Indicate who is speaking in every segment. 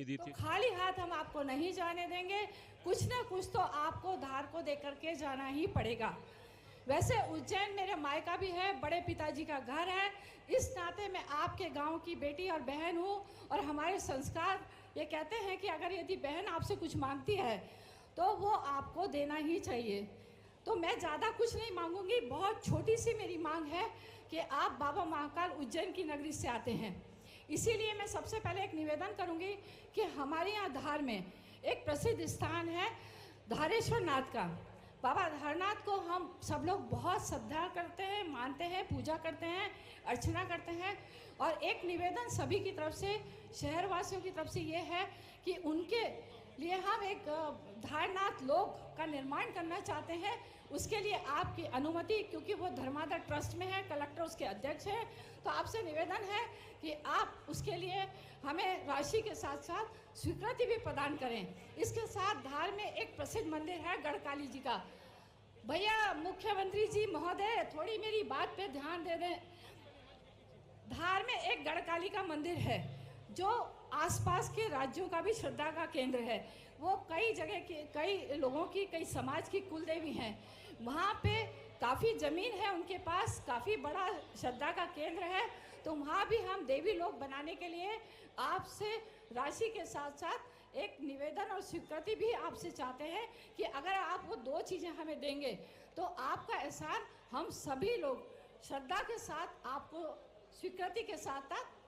Speaker 1: दी
Speaker 2: तो
Speaker 1: थी।
Speaker 2: खाली हाथ हम आपको नहीं जाने देंगे, कुछ ना कुछ तो आपको धार को दे करके जाना ही पड़ेगा। वैसे उज्जैन मेरे मायका भी है, बड़े पिताजी का घर है, इस नाते मैं आपके गांव की बेटी और बहन हूँ। और हमारे संस्कार ये कहते हैं कि अगर यदि बहन आपसे कुछ मांगती है तो वो आपको देना ही चाहिए। तो मैं ज़्यादा कुछ नहीं मांगूंगी, बहुत छोटी सी मेरी मांग है कि आप बाबा महाकाल उज्जैन की नगरी से आते हैं, इसीलिए मैं सबसे पहले एक निवेदन करूंगी कि हमारे यहाँ धार में एक प्रसिद्ध स्थान है धारेश्वर नाथ का। बाबा धारनाथ को हम सब लोग बहुत श्रद्धा करते हैं, मानते हैं, पूजा करते हैं, अर्चना करते हैं। और एक निवेदन सभी की तरफ से, शहरवासियों की तरफ से ये है कि उनके लिए हम एक धारनाथ लोक का निर्माण करना चाहते हैं। उसके लिए आपकी अनुमति, क्योंकि वो धर्मादा ट्रस्ट में है, कलेक्टर उसके अध्यक्ष हैं, तो आपसे निवेदन है कि आप उसके लिए हमें राशि के साथ साथ स्वीकृति भी प्रदान करें। इसके साथ धार में एक प्रसिद्ध मंदिर है गढ़काली जी का। भैया मुख्यमंत्री जी महोदय, थोड़ी मेरी बात पे ध्यान दे दें। धार में एक गढ़काली का मंदिर है जो आसपास के राज्यों का भी श्रद्धा का केंद्र है। वो कई जगह के, कई लोगों की, कई समाज की कुल देवी हैं। वहाँ पे काफ़ी ज़मीन है उनके पास, काफ़ी बड़ा श्रद्धा का केंद्र है। तो वहाँ भी हम देवी लोक बनाने के लिए आपसे राशि के साथ साथ एक निवेदन और स्वीकृति भी आपसे चाहते हैं कि अगर आप वो दो चीज़ें हमें देंगे तो आपका एहसान हम सभी लोग श्रद्धा के साथ आपको स्वीकृति के साथ साथ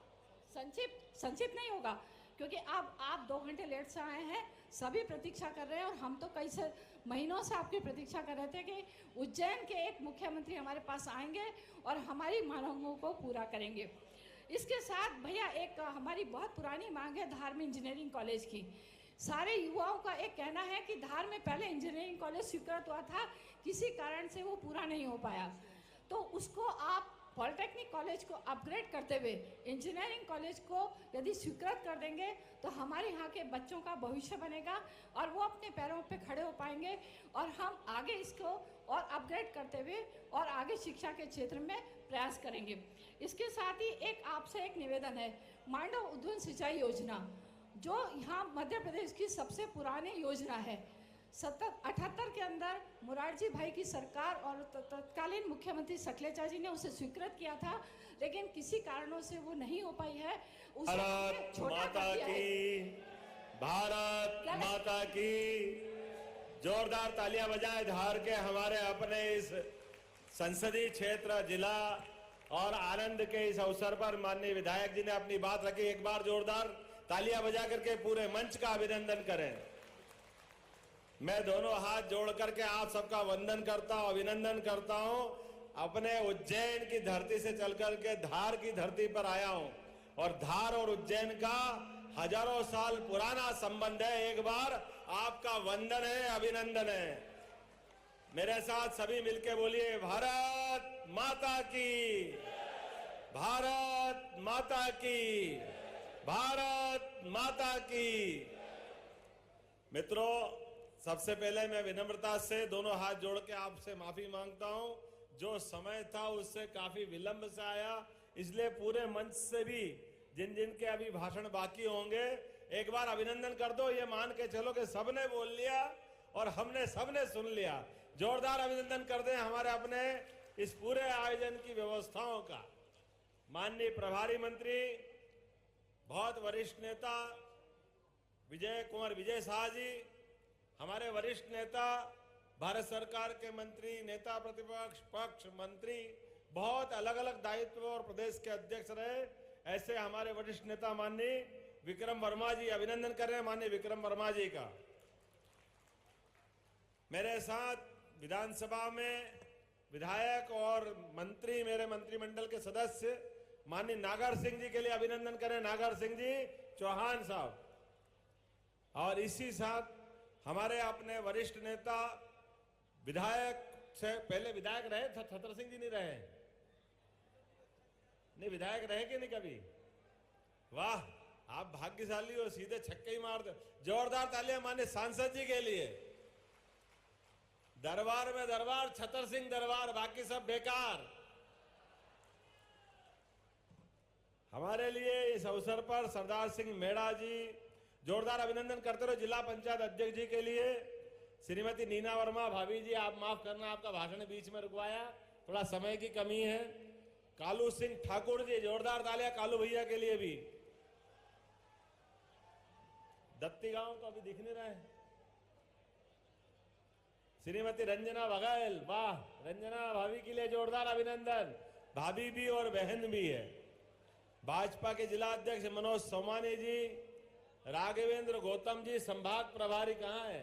Speaker 2: संक्षिप्त नहीं होगा, क्योंकि अब आप 2 घंटे लेट से आए हैं, सभी प्रतीक्षा कर रहे हैं। और हम तो कई से महीनों से आपकी प्रतीक्षा कर रहे थे कि उज्जैन के एक मुख्यमंत्री हमारे पास आएंगे और हमारी मांगों को पूरा करेंगे। इसके साथ भैया एक हमारी बहुत पुरानी मांग है धार में इंजीनियरिंग कॉलेज की। सारे युवाओं का एक कहना है कि धार में पहले इंजीनियरिंग कॉलेज स्वीकृत हुआ था, किसी कारण से वो पूरा नहीं हो पाया, तो उसको आप पॉलिटेक्निक कॉलेज को अपग्रेड करते हुए इंजीनियरिंग कॉलेज को यदि स्वीकृत कर देंगे तो हमारे यहाँ के बच्चों का भविष्य बनेगा और वो अपने पैरों पे खड़े हो पाएंगे। और हम आगे इसको और अपग्रेड करते हुए और आगे शिक्षा के क्षेत्र में प्रयास करेंगे। इसके साथ ही एक आपसे एक निवेदन है, मांडव उद्वन सिंचाई योजना जो यहाँ मध्य प्रदेश की सबसे पुरानी योजना है। 78 के अंदर मुरारजी भाई की सरकार और तत्कालीन मुख्यमंत्री सकलेचा जी ने उसे स्वीकृत किया था, लेकिन किसी कारणों से वो नहीं हो पाई है।
Speaker 3: भारत माता की, भारत माता की। जोरदार तालियां बजाएं धार के हमारे अपने इस संसदीय क्षेत्र, जिला और आनंद के इस अवसर पर माननीय विधायक जी ने अपनी बात रखी। एक बार जोरदार तालियां बजा करके पूरे मंच का अभिनंदन करें। मैं दोनों हाथ जोड़ करके आप सबका वंदन करता हूं, अभिनंदन करता हूं। अपने उज्जैन की धरती से चल करके धार की धरती पर आया हूं और धार और उज्जैन का हजारों साल पुराना संबंध है। एक बार आपका वंदन है, अभिनंदन है। मेरे साथ सभी मिलके बोलिए, भारत माता की, भारत माता की, भारत माता की। मित्रों, सबसे पहले मैं विनम्रता से दोनों हाथ जोड़ के आपसे माफी मांगता हूं। जो समय था उससे काफी विलंब से आया, इसलिए पूरे मंच से भी जिन जिन के अभी भाषण बाकी होंगे एक बार अभिनंदन कर दो। ये मान के चलो कि सबने बोल लिया और हमने सबने सुन लिया। जोरदार अभिनंदन कर दें हमारे अपने इस पूरे आयोजन की व्यवस्थाओं का। माननीय प्रभारी मंत्री, बहुत वरिष्ठ नेता विजय कुमार विजय शाह जी, हमारे वरिष्ठ नेता, भारत सरकार के मंत्री, नेता प्रतिपक्ष, पक्ष मंत्री, बहुत अलग अलग दायित्व और प्रदेश के अध्यक्ष रहे, ऐसे हमारे वरिष्ठ नेता माननीय विक्रम वर्मा जी, अभिनंदन कर रहे हैं माननीय विक्रम वर्मा जी का। मेरे साथ विधानसभा में विधायक और मंत्री, मेरे मंत्रिमंडल के सदस्य माननीय नागर सिंह जी के लिए अभिनंदन करें, नागर सिंह जी चौहान साहब। और इसी साथ हमारे अपने वरिष्ठ नेता, विधायक से पहले विधायक रहे थे, छतर सिंह जी नहीं रहे? नहीं, विधायक रहे कि नहीं कभी? वाह, आप भाग्यशाली हो, सीधे छक्के ही मार दो। जोरदार तालियां माने सांसद जी के लिए। दरबार में दरबार, छतर सिंह दरबार, बाकी सब बेकार। हमारे लिए इस अवसर पर सरदार सिंह मेड़ा जी, जोरदार अभिनंदन करते रहो जिला पंचायत अध्यक्ष जी के लिए। श्रीमती नीना वर्मा, भाभी जी आप माफ करना, आपका भाषण बीच में रुकवाया, थोड़ा समय की कमी है। कालू सिंह ठाकुर जी, जोरदार तालियां कालू भैया के लिए भी। दत्ती गांव तो अभी दिख नहीं रहे हैं। श्रीमती रंजना बघेल, वाह, रंजना भाभी के लिए जोरदार अभिनंदन। भाभी भी और बहन भी है। भाजपा के जिला अध्यक्ष मनोज सोमानी जी, राघवेंद्र गौतम जी संभाग प्रभारी कहां है?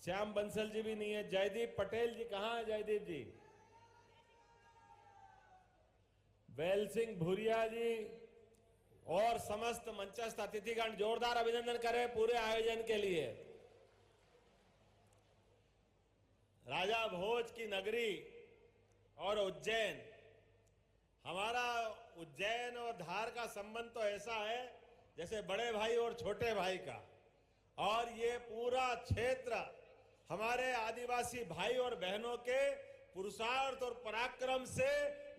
Speaker 3: श्याम बंसल जी भी नहीं है। जयदीप पटेल जी कहां है? जयदीप जी, बैल सिंह भूरिया जी और समस्त मंचस्थ अतिथिगण, जोरदार अभिनंदन करें पूरे आयोजन के लिए। राजा भोज की नगरी और उज्जैन, हमारा उज्जैन और धार का संबंध तो ऐसा है जैसे बड़े भाई और छोटे भाई का। और ये पूरा क्षेत्र हमारे आदिवासी भाई और बहनों के पुरुषार्थ और पराक्रम से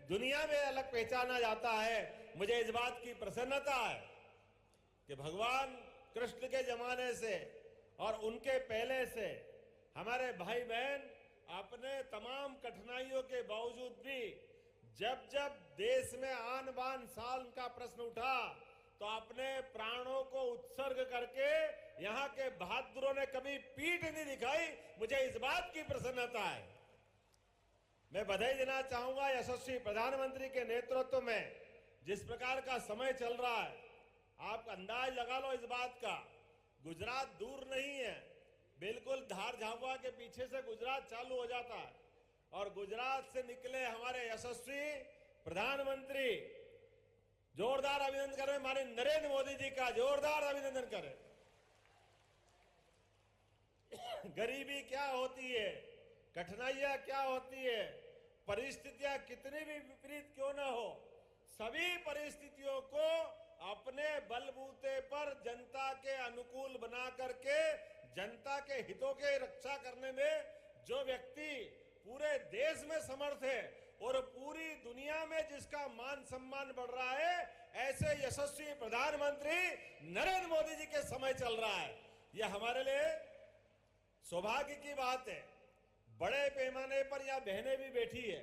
Speaker 3: दुनिया में अलग पहचाना जाता है। मुझे इस बात की प्रसन्नता है कि भगवान कृष्ण के जमाने से और उनके पहले से हमारे भाई बहन अपने तमाम कठिनाइयों के बावजूद भी जब जब देश में आन बान शान का प्रश्न उठा तो अपने प्राणों को उत्सर्ग करके यहाँ के बहादुरों ने कभी पीठ नहीं दिखाई। मुझे इस बात की प्रसन्नता है। मैं बधाई देना चाहूंगा यशस्वी प्रधानमंत्री के नेतृत्व में जिस प्रकार का समय चल रहा है। आप अंदाज लगा लो इस बात का, गुजरात दूर नहीं है, बिल्कुल धार झाबुआ के पीछे से गुजरात चालू हो जाता है। और गुजरात से निकले हमारे यशस्वी प्रधानमंत्री, जोरदार अभिनंदन करें माननीय नरेंद्र मोदी जी का, जोरदार अभिनंदन करें। गरीबी क्या होती है, कठिनाइयां क्या होती है, परिस्थितियां कितनी भी विपरीत क्यों न हो, सभी परिस्थितियों को अपने बलबूते पर जनता के अनुकूल बना करके जनता के हितों के रक्षा करने में जो व्यक्ति पूरे देश में समर्थ है और पूरी दुनिया में जिसका मान सम्मान बढ़ रहा है, ऐसे यशस्वी प्रधानमंत्री नरेंद्र मोदी जी के समय चल रहा है। यह हमारे लिए सौभाग्य की बात है। बड़े पैमाने पर यह बहनें भी बैठी है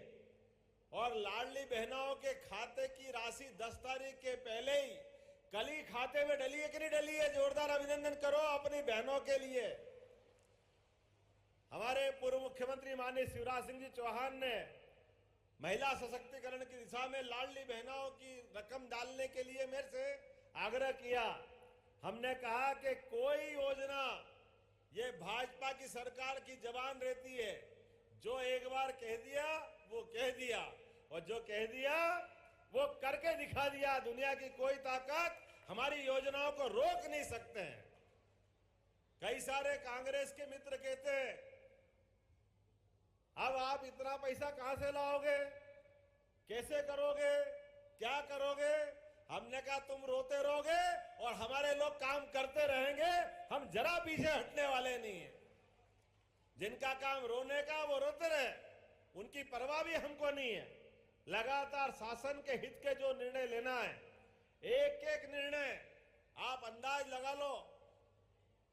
Speaker 3: और लाडली बहनों के खाते की राशि 10 तारीख के पहले ही कल ही खाते में डली है कि नहीं डली है? जोरदार अभिनंदन करो अपनी बहनों के लिए। हमारे पूर्व मुख्यमंत्री माननीय शिवराज सिंह जी चौहान ने महिला सशक्तिकरण की दिशा में लाडली बहनों की रकम डालने के लिए मेरे से आग्रह किया। हमने कहा कि कोई योजना ये भाजपा की सरकार की जबान रहती है, जो एक बार कह दिया वो कह दिया और जो कह दिया वो करके दिखा दिया। दुनिया की कोई ताकत हमारी योजनाओं को रोक नहीं सकते हैं। कई सारे कांग्रेस के मित्र कहते हैं अब आप इतना पैसा कहां से लाओगे, कैसे करोगे, क्या करोगे? हमने कहा तुम रोते रहोगे और हमारे लोग काम करते रहेंगे, हम जरा पीछे हटने वाले नहीं है। जिनका काम रोने का वो रोते रहे, उनकी परवाह भी हमको नहीं है। लगातार शासन के हित के जो निर्णय लेना है, एक एक निर्णय आप अंदाज लगा लो।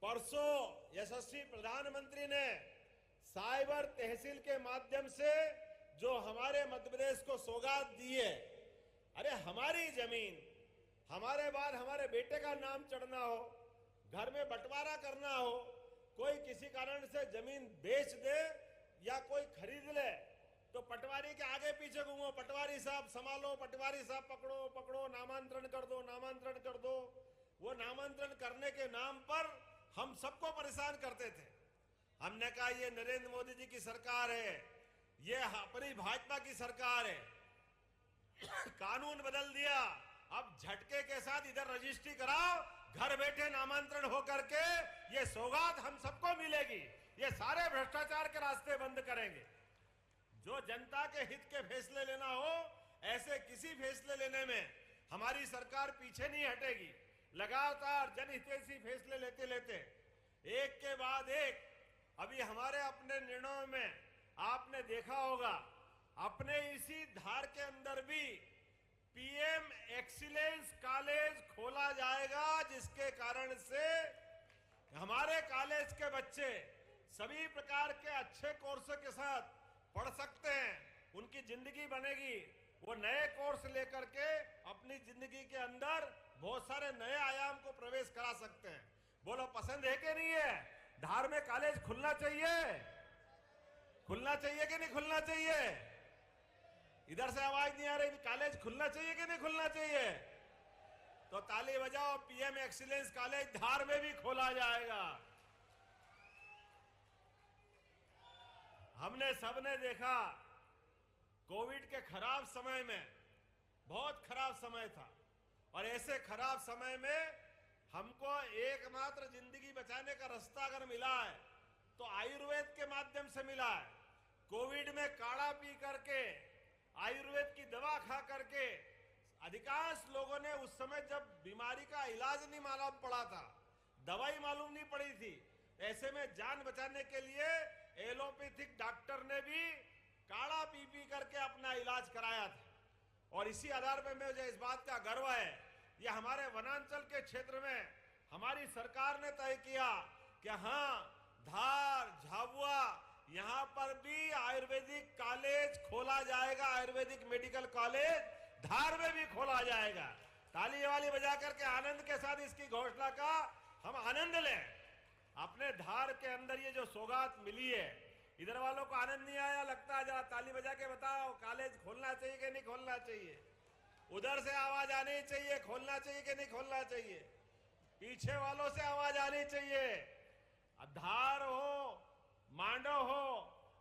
Speaker 3: परसों यशस्वी प्रधानमंत्री ने साइबर तहसील के माध्यम से जो हमारे मध्य प्रदेश को सौगात दी है, अरे हमारी जमीन हमारे बाद हमारे बेटे का नाम चढ़ना हो, घर में बंटवारा करना हो, कोई किसी कारण से जमीन बेच दे या कोई खरीद ले तो पटवारी के आगे पीछे घूमो, पटवारी साहब संभालो, पटवारी साहब पकड़ो पकड़ो, नामांतरण कर दो, नामांतरण कर दो। वो नामांतरण करने के नाम पर हम सबको परेशान करते थे। हमने कहा ये नरेंद्र मोदी जी की सरकार है, ये अपनी भाजपा की सरकार है। कानून बदल दिया, अब झटके के साथ इधर रजिस्ट्री कराओ, घर बैठे नामांतरण हो करके ये सौगात हम सबको मिलेगी। ये सारे भ्रष्टाचार के रास्ते बंद करेंगे। जो जनता के हित के फैसले लेना हो, ऐसे किसी फैसले लेने में हमारी सरकार पीछे नहीं हटेगी। लगातार जनहितैषी फैसले लेते लेते एक के बाद एक, अभी हमारे अपने निर्णयों में आपने देखा होगा, अपने इसी धार के अंदर भी पीएम एक्सीलेंस कॉलेज खोला जाएगा, जिसके कारण से हमारे कॉलेज के बच्चे सभी प्रकार के अच्छे कोर्स के साथ पढ़ सकते हैं, उनकी जिंदगी बनेगी। वो नए कोर्स लेकर के अपनी जिंदगी के अंदर बहुत सारे नए आयाम को प्रवेश करा सकते हैं। बोलो पसंद है कि नहीं है? धार में कॉलेज खुलना चाहिए, खुलना चाहिए कि नहीं खुलना चाहिए? इधर से आवाज नहीं आ रही, कॉलेज खुलना चाहिए कि नहीं खुलना चाहिए? तो ताली बजाओ, पीएम एक्सीलेंस कॉलेज धार में भी खोला जाएगा। हमने सबने देखा कोविड के खराब समय में, बहुत खराब समय था, और ऐसे खराब समय में हमको एकमात्र जिंदगी बचाने का रास्ता अगर मिला है तो आयुर्वेद के माध्यम से मिला है। कोविड में काढ़ा पी करके, आयुर्वेद की दवा खा करके अधिकांश लोगों ने, उस समय जब बीमारी का इलाज नहीं मालूम पड़ा था, दवाई मालूम नहीं पड़ी थी, ऐसे में जान बचाने के लिए एलोपैथिक डॉक्टर ने भी काढ़ा पी पी करके अपना इलाज कराया था। और इसी आधार पर मुझे इस बात का गर्व है, ये हमारे वनांचल के क्षेत्र में हमारी सरकार ने तय किया कि हाँ, धार, झाबुआ, यहां पर भी आयुर्वेदिक कॉलेज खोला जाएगा, आयुर्वेदिक मेडिकल कॉलेज धार में भी खोला जाएगा। ताली वाली बजा करके आनंद के साथ इसकी घोषणा का हम आनंद लें। अपने धार के अंदर ये जो सौगात मिली है, इधर वालों को आनंद नहीं आया लगता? जरा ताली बजा के बताओ, कॉलेज खोलना चाहिए कि नहीं खोलना चाहिए? उधर से आवाज आनी चाहिए, खोलना चाहिए कि नहीं खोलना चाहिए? पीछे वालों से आवाज आनी चाहिए। धार हो, मांडव हो,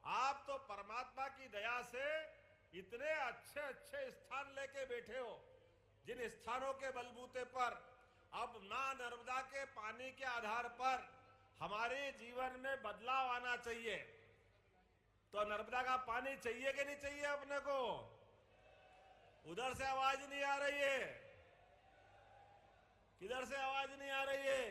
Speaker 3: आप तो परमात्मा की दया से इतने अच्छे अच्छे स्थान लेके बैठे हो, जिन स्थानों के बलबूते पर अब मां नर्मदा के पानी के आधार पर हमारे जीवन में बदलाव आना चाहिए। तो नर्मदा का पानी चाहिए कि नहीं चाहिए अपने को? उधर से आवाज नहीं आ रही है, किधर से आवाज नहीं आ रही है?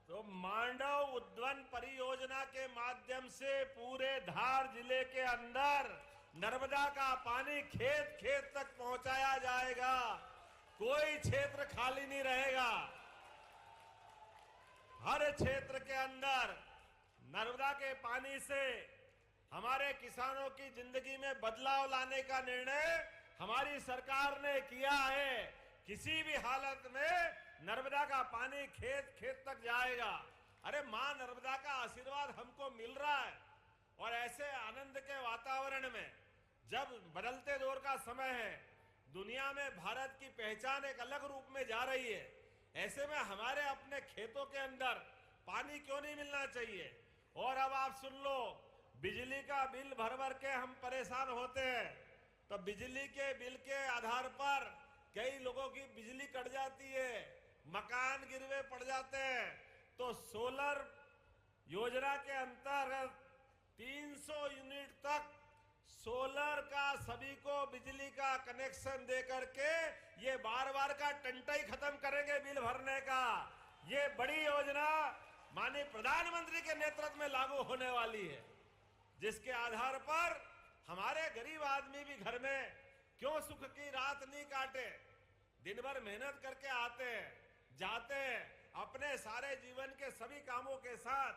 Speaker 3: तो मांडव उद्वन परियोजना के माध्यम से पूरे धार जिले के अंदर नर्मदा का पानी खेत खेत तक पहुंचाया जाएगा, कोई क्षेत्र खाली नहीं रहेगा। हर क्षेत्र के अंदर नर्मदा के पानी से हमारे किसानों की जिंदगी में बदलाव लाने का निर्णय हमारी सरकार ने किया है। किसी भी हालत में नर्मदा का पानी खेत खेत तक जाएगा। अरे मां नर्मदा का आशीर्वाद हमको मिल रहा है, और ऐसे आनंद के वातावरण में जब बदलते दौर का समय है, दुनिया में भारत की पहचान एक अलग रूप में जा रही है, ऐसे में हमारे अपने खेतों के अंदर पानी क्यों नहीं मिलना चाहिए? और अब आप सुन लो, बिजली का बिल भर भर के हम परेशान होते हैं, तो बिजली के बिल के आधार पर कई लोगों की बिजली कट जाती है, मकान गिरवे पड़ जाते हैं। तो सोलर योजना के अंतर्गत 300 यूनिट तक सोलर का सभी को बिजली का कनेक्शन दे करके ये बार बार का टंटाई खत्म करेंगे बिल भरने का। ये बड़ी योजना माननीय प्रधानमंत्री के नेतृत्व में लागू होने वाली है, जिसके आधार पर हमारे गरीब आदमी भी घर में क्यों सुख की रात नहीं काटे, दिन भर मेहनत करके आते हैं, जाते हैं, अपने सारे जीवन के सभी कामों के साथ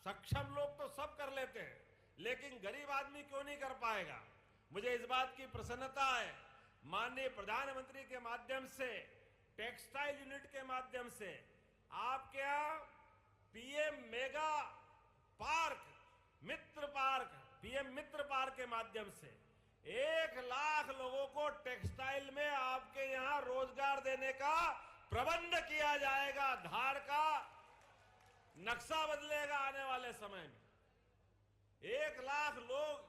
Speaker 3: सक्षम लोग तो सब कर लेते हैं, लेकिन गरीब आदमी क्यों नहीं कर पाएगा? मुझे इस बात की प्रसन्नता है, माननीय प्रधानमंत्री के माध्यम से, टेक्सटाइल यूनिट के माध्यम से आपके यहाँ पीएम मेगा पार्क, मित्र पार्क, पीएम मित्र पार्क के माध्यम से 1 लाख लोगों को टेक्सटाइल में आपके यहाँ रोजगार देने का प्रबंध किया जाएगा। धार का नक्शा बदलेगा आने वाले समय में। 1 लाख लोग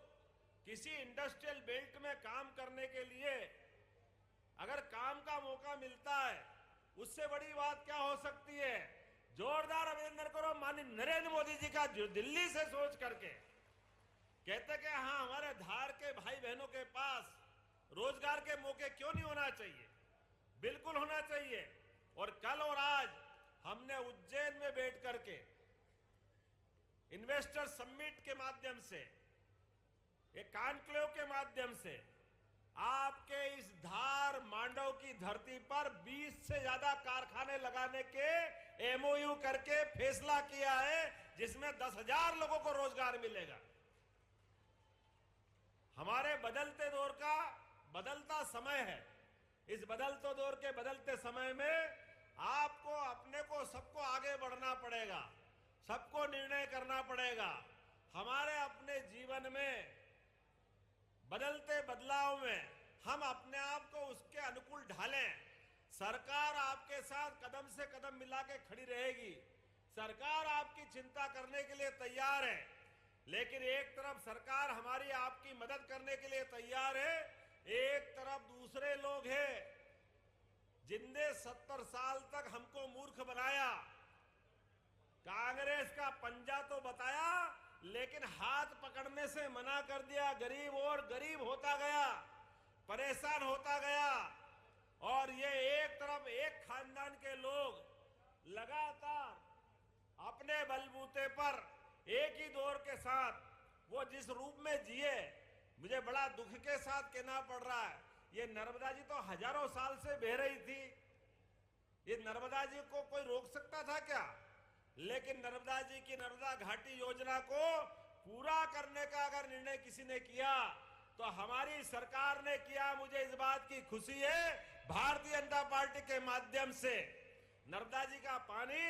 Speaker 3: किसी इंडस्ट्रियल बेल्ट में काम करने के लिए अगर काम का मौका मिलता है, उससे बड़ी बात क्या हो सकती है? जोरदार अभिनंदन करो माननीय नरेंद्र मोदी जी का, जो दिल्ली से सोच करके कहते कि हाँ, हमारे धार के भाई बहनों के पास रोजगार के मौके क्यों नहीं होना चाहिए? बिल्कुल होना चाहिए। और कल और आज हमने उज्जैन में बैठ करके इन्वेस्टर समिट के माध्यम से, एक कॉन्क्लेव के माध्यम से आपके इस धार मांडव की धरती पर 20 से ज्यादा कारखाने लगाने के एमओयू करके फैसला किया है, जिसमें 10,000 लोगों को रोजगार मिलेगा। हमारे बदलते दौर का बदलता समय है। इस बदलते दौर के बदलते समय में आपको अपने को सबको आगे बढ़ना पड़ेगा, सबको निर्णय करना पड़ेगा। हमारे अपने जीवन में बदलते बदलाव में हम अपने आप को उसके अनुकूल ढालें। सरकार आपके साथ कदम से कदम मिला के खड़ी रहेगी। सरकार आपकी चिंता करने के लिए तैयार है, लेकिन एक तरफ सरकार हमारी आपकी मदद करने के लिए तैयार है, एक तरफ दूसरे लोग हैं जिनने 70 साल तक हमको मूर्ख बनाया। कांग्रेस का पंजा तो बताया, लेकिन हाथ पकड़ने से मना कर दिया। गरीब और गरीब होता गया, परेशान होता गया। और ये एक तरफ एक खानदान के लोग लगातार अपने बलबूते पर एक ही दौर के साथ वो जिस रूप में जिए, मुझे बड़ा दुख के साथ कहना पड़ रहा है। ये नर्मदा जी तो हजारों साल से बह रही थी। ये नर्मदा जी को कोई रोक सकता था क्या? लेकिन नर्मदा जी की नर्मदा घाटी योजना को पूरा करने का अगर निर्णय किसी ने किया तो हमारी सरकार ने किया। मुझे इस बात की खुशी है, भारतीय जनता पार्टी के माध्यम से नर्मदा जी का पानी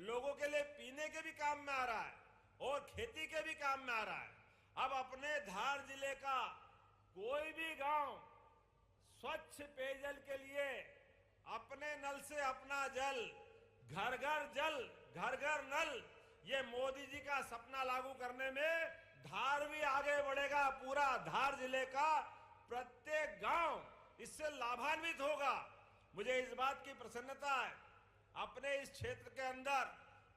Speaker 3: लोगों के लिए पीने के भी काम में आ रहा है और खेती के भी काम में आ रहा है। अब अपने धार जिले का कोई भी गांव स्वच्छ पेयजल के लिए अपने नल से अपना जल, घर घर जल, घर घर नल, ये मोदी जी का सपना लागू करने में धार भी आगे बढ़ेगा। पूरा धार जिले का प्रत्येक गांव इससे लाभान्वित होगा। मुझे इस बात की प्रसन्नता है। अपने इस क्षेत्र के अंदर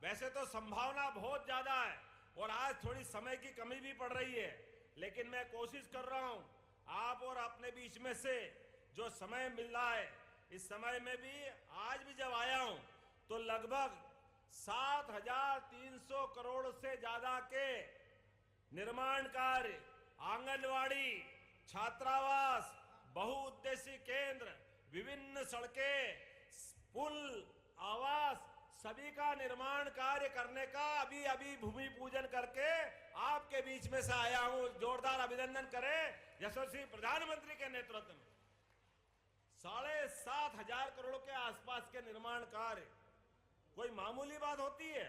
Speaker 3: वैसे तो संभावना बहुत ज्यादा है और आज थोड़ी समय की कमी भी पड़ रही है, लेकिन मैं कोशिश कर रहा हूं आप और अपने बीच में से जो समय मिल रहा है, इस समय में भी आज भी जब आया हूं तो लगभग 7,300 करोड़ से ज्यादा के निर्माण कार्य, आंगनवाड़ी, छात्रावास, बहुउद्देशीय केंद्र, विभिन्न सड़कें, पुल, आवास, सभी का निर्माण कार्य करने का अभी भूमि पूजन करके आपके बीच में से आया हूं। जोरदार अभिनंदन करें यशस्वी प्रधानमंत्री के नेतृत्व में। 7,500 करोड़ के आसपास के निर्माण कार्य कोई मामूली बात होती है?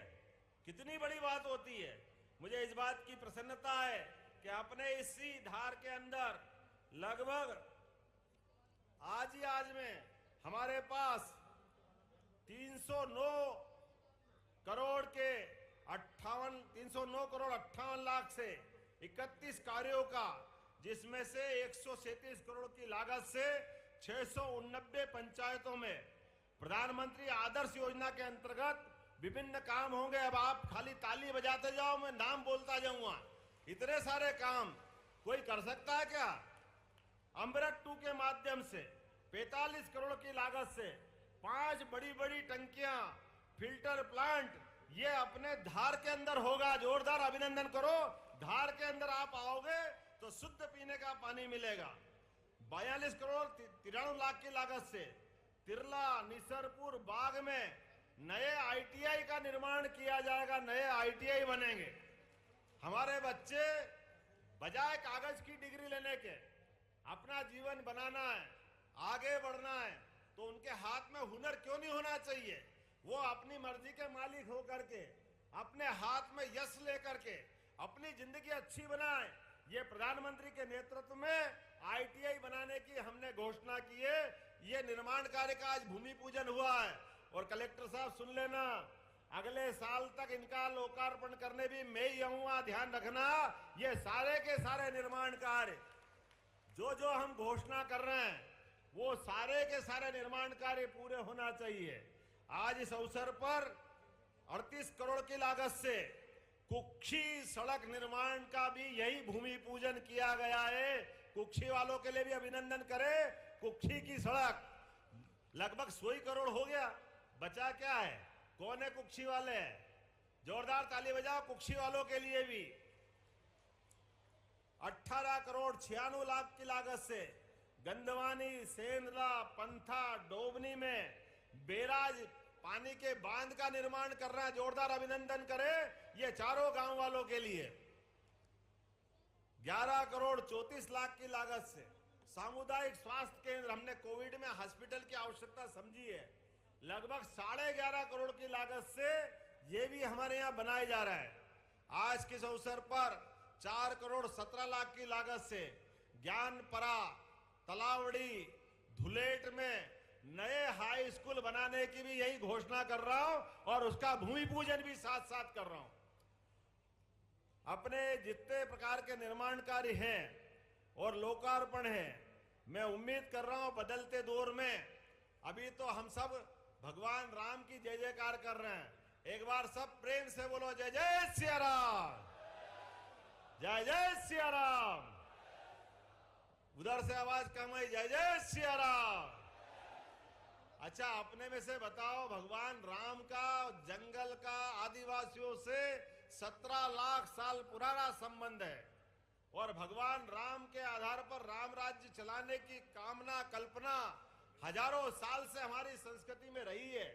Speaker 3: कितनी बड़ी बात होती है। मुझे इस बात की प्रसन्नता है कि अपने इसी धार के अंदर लगभग आज में हमारे पास 309 करोड़ 58 लाख से 31 कार्यों का, जिसमें से 137 करोड़ की लागत से 689 पंचायतों में प्रधानमंत्री आदर्श योजना के अंतर्गत विभिन्न काम होंगे। अब आप खाली ताली बजाते जाओ, मैं नाम बोलता जाऊंगा। इतने सारे काम कोई कर सकता है क्या? अमृत 2 के माध्यम से 45 करोड़ की लागत से 5 बड़ी बड़ी टंकियां, फिल्टर प्लांट, ये अपने धार के अंदर होगा। जोरदार अभिनंदन करो। धार के अंदर आप आओगे तो शुद्ध पीने का पानी मिलेगा। 42 करोड़ 93 लाख की लागत से तिरला, निसरपुर, बाग में नए आईटीआई का निर्माण किया जाएगा। नए आईटीआई बनेंगे। हमारे बच्चे बजाय कागज की डिग्री लेने के अपना जीवन बनाना है, आगे बढ़ना है, तो उनके हाथ में हुनर क्यों नहीं होना चाहिए? वो अपनी मर्जी के मालिक होकर के अपने हाथ में यश लेकर के अपनी जिंदगी अच्छी बनाए। ये प्रधानमंत्री के नेतृत्व में आईटीआई बनाने की हमने घोषणा की है। ये निर्माण कार्य का आज भूमि पूजन हुआ है। और कलेक्टर साहब सुन लेना, अगले साल तक इनका लोकार्पण करने भी मैं ही आऊंगा। ध्यान रखना, ये सारे के सारे निर्माण कार्य जो हम घोषणा कर रहे हैं, वो सारे के सारे निर्माण कार्य पूरे होना चाहिए। आज इस अवसर पर 38 करोड़ की लागत से कुक्षी सड़क निर्माण का भी यही भूमि पूजन किया गया है। कुक्षी वालों के लिए भी अभिनंदन करें। कुक्षी की सड़क लगभग 100 करोड़ हो गया, बचा क्या है? कौन है कुक्षी वाले? जोरदार ताली बजाओ कुक्षी वालों के लिए भी। 18 करोड़ 96 लाख की लागत से गंदवानी, सेंद्रा, पंथा, डोबनी में बैराज पानी के बांध का निर्माण कर रहा है। जोरदार अभिनंदन करें ये चारों गांव वालों के लिए। 11 करोड़ 34 लाख की लागत से सामुदायिक स्वास्थ्य केंद्र, हमने कोविड में हॉस्पिटल की आवश्यकता समझी है, लगभग 11.5 करोड़ की लागत से ये भी हमारे यहाँ बनाया जा रहा है। आज किस अवसर पर 4 करोड़ 17 लाख की लागत से ज्ञानपरा, तलावड़ी, धुलेट में नए हाई स्कूल बनाने की भी यही घोषणा कर रहा हूं और उसका भूमि पूजन भी साथ साथ कर रहा हूं। अपने जितने प्रकार के निर्माण कार्य हैं और लोकार्पण हैं, मैं उम्मीद कर रहा हूं बदलते दौर में, अभी तो हम सब भगवान राम की जय जयकार कर रहे हैं, एक बार सब प्रेम से बोलो जय जय सिया राम, जय जय सिया राम। उधर से आवाज कम आई, जय जय सिया राम। अच्छा, अपने में से बताओ, भगवान राम का जंगल का आदिवासियों से 17 लाख साल पुराना संबंध है और भगवान राम के आधार पर राम राज्य चलाने की कामना, कल्पना हजारों साल से हमारी संस्कृति में रही है।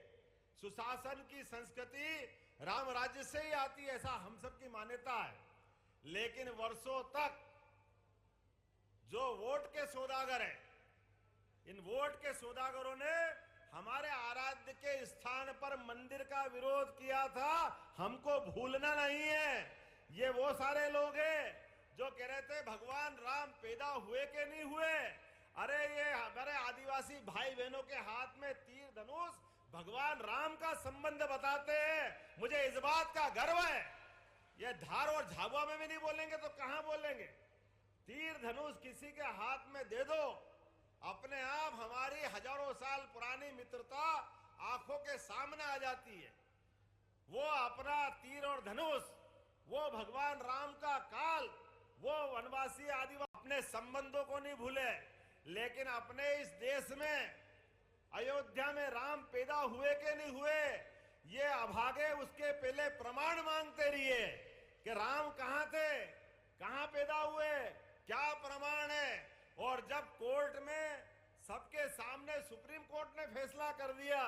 Speaker 3: सुशासन की संस्कृति राम राज्य से ही आती है, ऐसा हम सब की मान्यता है। लेकिन वर्षों तक जो वोट के सौदागर हैं, इन वोट के सौदागरों ने हमारे आराध्य के स्थान पर मंदिर का विरोध किया था, हमको भूलना नहीं है। ये वो सारे लोग हैं जो कह रहे थे भगवान राम पैदा हुए के नहीं हुए। अरे ये हमारे आदिवासी भाई बहनों के हाथ में तीर धनुष भगवान राम का संबंध बताते हैं। मुझे इस बात का गर्व है। ये धार और झाबुआ में भी नहीं बोलेंगे तो कहां बोलेंगे। तीर धनुष किसी के हाथ में दे दो, अपने आप हमारी हजारों साल पुरानी मित्रता आंखों के सामने आ जाती है। वो अपना तीर और धनुष, वो भगवान राम का काल, वो वनवासी आदिवासी अपने संबंधों को नहीं भूले। लेकिन अपने इस देश में अयोध्या में राम पैदा हुए के नहीं हुए, ये अभागे उसके पहले प्रमाण मांगते रहिए कि राम कहां थे, कहां पैदा हुए, क्या प्रमाण है। और जब कोर्ट में सबके सामने सुप्रीम कोर्ट ने फैसला कर दिया,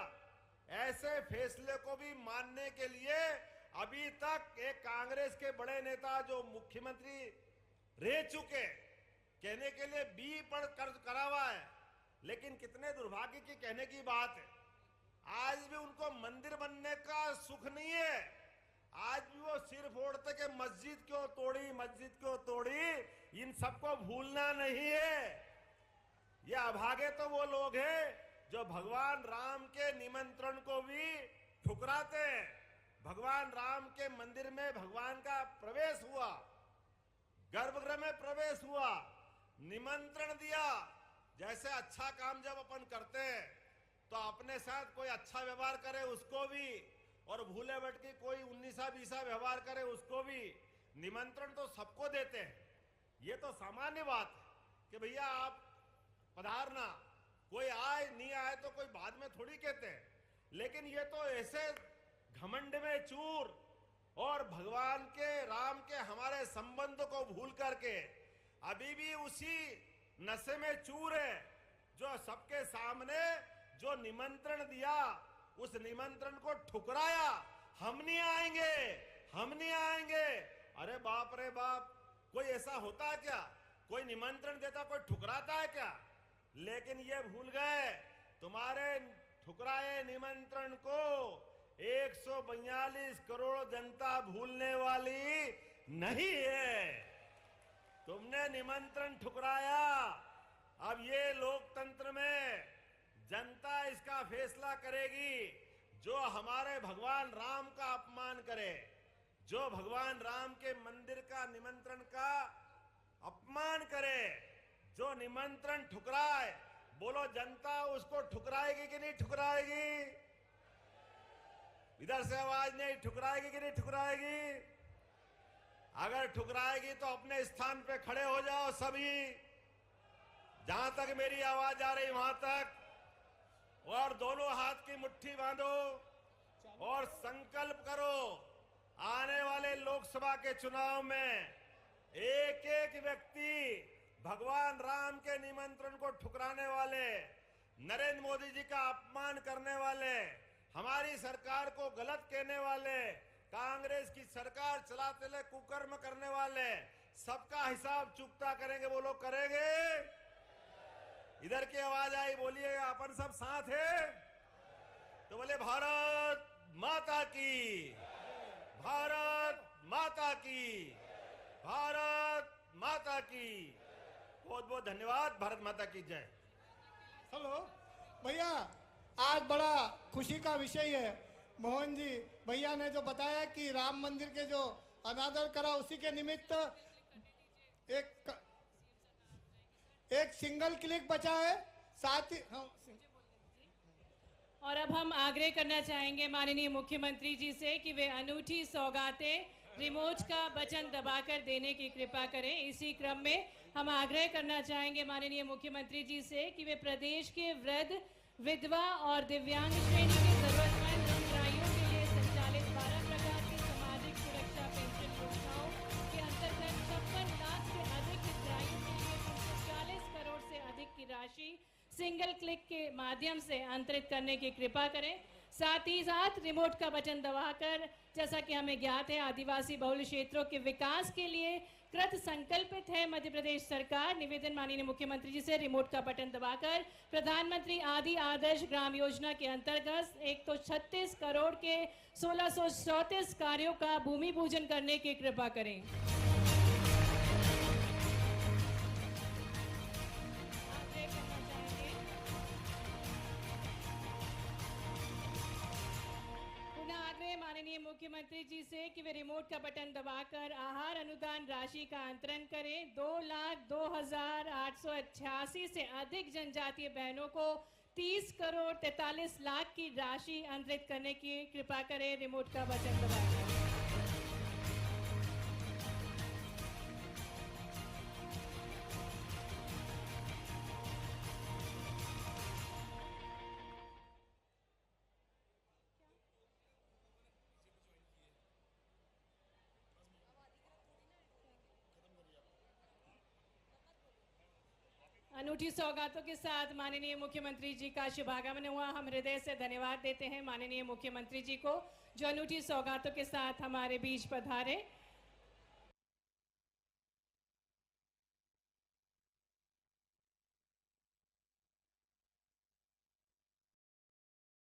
Speaker 3: ऐसे फैसले को भी मानने के लिए अभी तक एक कांग्रेस के बड़े नेता जो मुख्यमंत्री रह चुके, कहने के लिए बी पर कर्ज करा हुआ है, लेकिन कितने दुर्भाग्य की कहने की बात है, आज भी उनको मंदिर बनने का सुख नहीं है। आज भी वो सिर फोड़ते कि मस्जिद क्यों तोड़ी, मस्जिद क्यों तोड़ी। इन सबको भूलना नहीं है। ये अभागे तो वो लोग हैं जो भगवान राम के निमंत्रण को भी ठुकराते हैं। भगवान राम के मंदिर में भगवान का प्रवेश हुआ, गर्भगृह में प्रवेश हुआ, निमंत्रण दिया। जैसे अच्छा काम जब अपन करते हैं तो अपने साथ कोई अच्छा व्यवहार करे उसको भी, और भूले भटके कोई 19-20 व्यवहार करे उसको भी। निमंत्रण तो सबको देते हैं, ये तो सामान्य बात है कि भैया आप पधारना, कोई आए नहीं आए तो कोई बाद में थोड़ी कहते हैं। लेकिन ये तो ऐसे घमंड में चूर और भगवान के राम के हमारे संबंध को भूल करके अभी भी उसी नशे में चूर है, जो सबके सामने जो निमंत्रण दिया उस निमंत्रण को ठुकराया। हम नहीं आएंगे, हम नहीं आएंगे। अरे बाप रे बाप, कोई ऐसा होता है क्या? कोई निमंत्रण देता कोई ठुकराता है क्या? लेकिन ये भूल गए, तुम्हारे ठुकराए निमंत्रण को 142 करोड़ जनता भूलने वाली नहीं है। तुमने निमंत्रण ठुकराया। अब ये लोकतंत्र में जनता इसका फैसला करेगी। जो हमारे भगवान राम का अपमान करे, जो भगवान राम के मंदिर का निमंत्रण का अपमान करे, जो निमंत्रण ठुकराए, बोलो जनता उसको ठुकराएगी कि नहीं ठुकराएगी? इधर से आवाज नहीं, ठुकराएगी कि नहीं ठुकराएगी? अगर ठुकराएगी तो अपने स्थान पे खड़े हो जाओ सभी, जहां तक मेरी आवाज आ रही वहां तक, और दोनों हाथ की मुट्ठी बांधो और संकल्प करो आने वाले लोकसभा के चुनाव में एक एक व्यक्ति भगवान राम के निमंत्रण को ठुकराने वाले, नरेंद्र मोदी जी का अपमान करने वाले, हमारी सरकार को गलत कहने वाले, कांग्रेस की सरकार चलाते हुए कुकर्म करने वाले, सबका हिसाब चुकता करेंगे। वो लोग करेंगे। इधर की आवाज आई, बोलिएगा अपन सब साथ है तो बोले भारत माता की, भारत माता की, भारत माता की। बहुत बहुत धन्यवाद। भारत माता की जय।
Speaker 1: हेलो भैया, आज बड़ा खुशी का विषय है। मोहन जी भैया ने जो बताया कि राम मंदिर के जो अनादर करा, उसी के निमित्त एक सिंगल क्लिक बचा है। साथ ही
Speaker 4: और अब हम आग्रह करना चाहेंगे माननीय मुख्यमंत्री जी से कि वे अनूठी सौगातें रिमोट का बटन दबाकर देने की कृपा करें। इसी क्रम में हम आग्रह करना चाहेंगे माननीय मुख्यमंत्री जी से कि वे प्रदेश के वृद्ध, विधवा और दिव्यांग श्रेणी के जरूरतमंद हितग्राहियों के लिए संचालित 12 प्रकार की सामाजिक सुरक्षा पेंशन योजनाओं के अंतर्गत 56 लाख से अधिक हितग्राहियों के लिए 340 करोड़ से अधिक की राशि सिंगल क्लिक के माध्यम से अंतरित करने की कृपा करें। साथ ही साथ रिमोट का बटन दबाकर, जैसा कि हमें ज्ञात है, आदिवासी बहुल क्षेत्रों के विकास के लिए कृत संकल्पित है मध्य प्रदेश सरकार। निवेदन माननीय मुख्यमंत्री जी से रिमोट का बटन दबाकर प्रधानमंत्री आदि आदर्श ग्राम योजना के अंतर्गत 136 करोड़ के 1634 कार्यों का भूमि पूजन करने की कृपा करें। माननीय मुख्यमंत्री जी से कि वे रिमोट का बटन दबाकर आहार अनुदान राशि का अंतरण करें। 2,02,888 से अधिक जनजातीय बहनों को 30 करोड़ 43 लाख की राशि अंतरित करने की कृपा करें। रिमोट का बटन दबाकर अनूठी सौगातों के साथ माननीय मुख्यमंत्री जी का शुभागमन हुआ। हम हृदय से धन्यवाद देते हैं माननीय मुख्यमंत्री जी को, जो अनूठी सौगातों के साथ हमारे बीच पधारे।